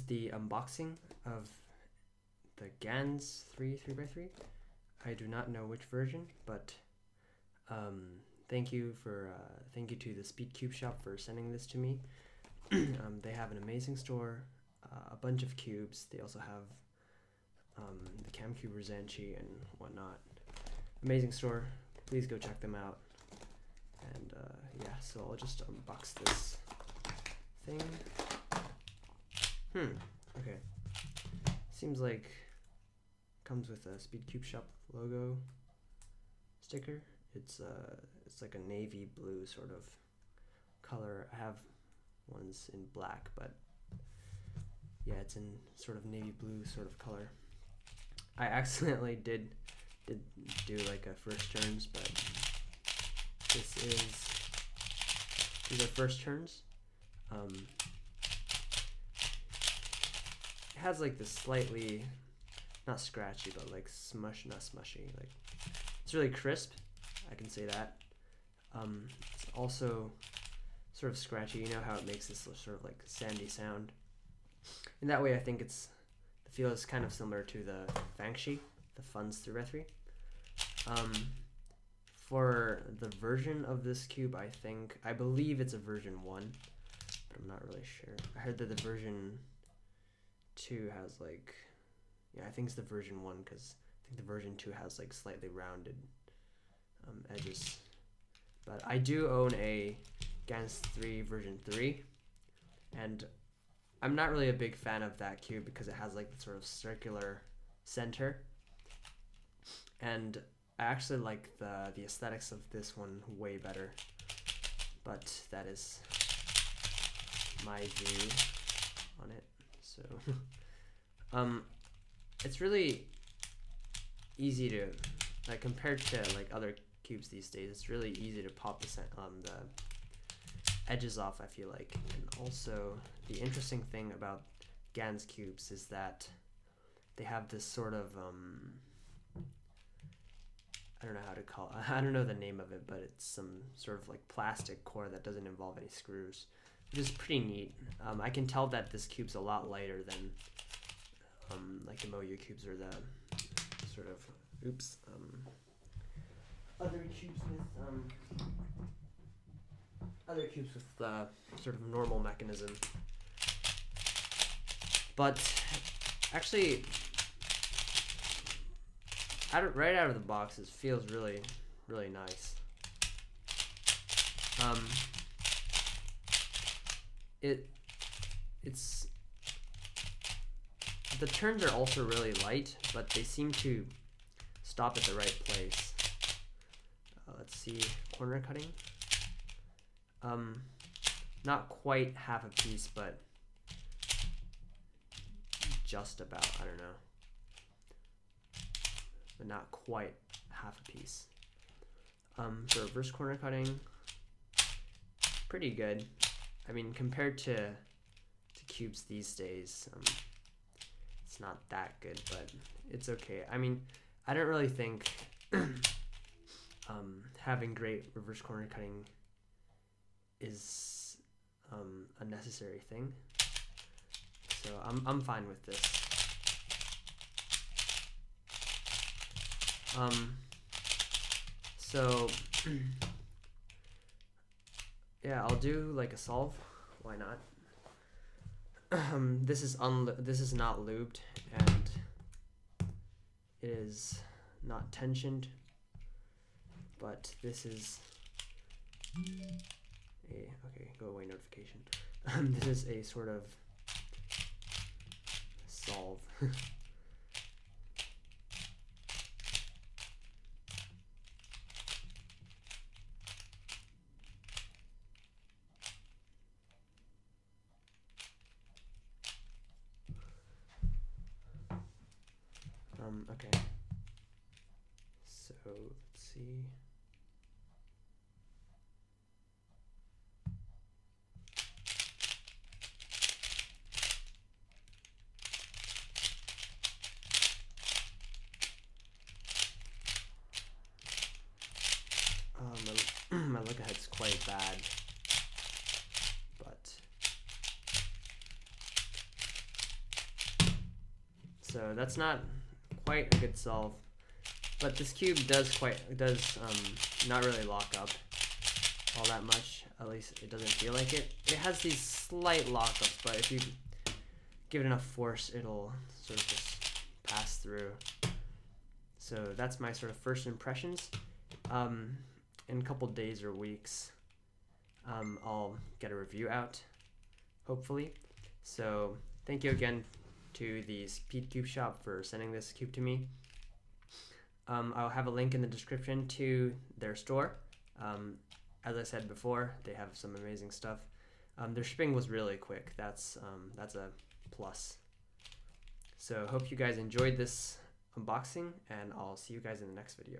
the unboxing of the Gans III 3x3. I do not know which version, but thank you to the speedcubeshop for sending this to me. They have an amazing store, a bunch of cubes. They also have the Camcube Rosanchi and whatnot. Amazing store. Please go check them out. And yeah, so I'll just unbox this thing. Okay. Seems like comes with a speedcubeshop logo sticker. It's like a navy blue sort of color. I have ones in black, but yeah, it's in sort of navy blue sort of color. I accidentally did do like a first turns, but these are first turns. It has like this slightly, not scratchy, but like not smushy. Like it's really crisp, I can say that. It's also sort of scratchy. You know how it makes this sort of like sandy sound. In that way, I think the feel is kind of similar to the Fangshi, the Funds 3x3. For the version of this cube, I believe it's a version 1, but I'm not really sure. I heard that the version 2 has like, yeah, I think it's the version 1 because I think the version 2 has like slightly rounded edges. But I do own a Gans III version 3, and I'm not really a big fan of that cube because it has like the sort of circular center, and I actually like the aesthetics of this one way better. But that is my view on it. So it's really easy to, like, compared to like other cubes these days, it's really easy to pop the edges off, I feel like. And also the interesting thing about Gans cubes is that they have this sort of I don't know how to call it. I don't know the name of it, but it's some sort of like plastic core that doesn't involve any screws, which is pretty neat. I can tell that this cube's a lot lighter than like the Moyu cubes or the sort of other cubes with sort of normal mechanism. But actually, right out of the box, it feels really, really nice. It's the turns are also really light, but they seem to stop at the right place. Let's see, corner cutting. Not quite half a piece, but just about, I don't know. But not quite half a piece. So reverse corner cutting, pretty good. I mean, compared to cubes these days, it's not that good, but it's okay. I mean, I don't really think having great reverse corner cutting is a necessary thing. So I'm fine with this. So yeah, I'll do like a solve. Why not? This is not lubed, and it is not tensioned, but this is okay, go away notification. This is a sort of solve. Okay, so let's see. My look ahead's quite bad, but So that's not quite a good solve, but this cube does not really lock up all that much. At least it doesn't feel like it. It has these slight lockups, but if you give it enough force, it'll sort of just pass through. So that's my sort of first impressions. In a couple days or weeks, I'll get a review out, hopefully. So thank you again to the speedcubeshop for sending this cube to me. I'll have a link in the description to their store. As I said before, they have some amazing stuff. Their shipping was really quick. That's a plus. So hope you guys enjoyed this unboxing, and I'll see you guys in the next video.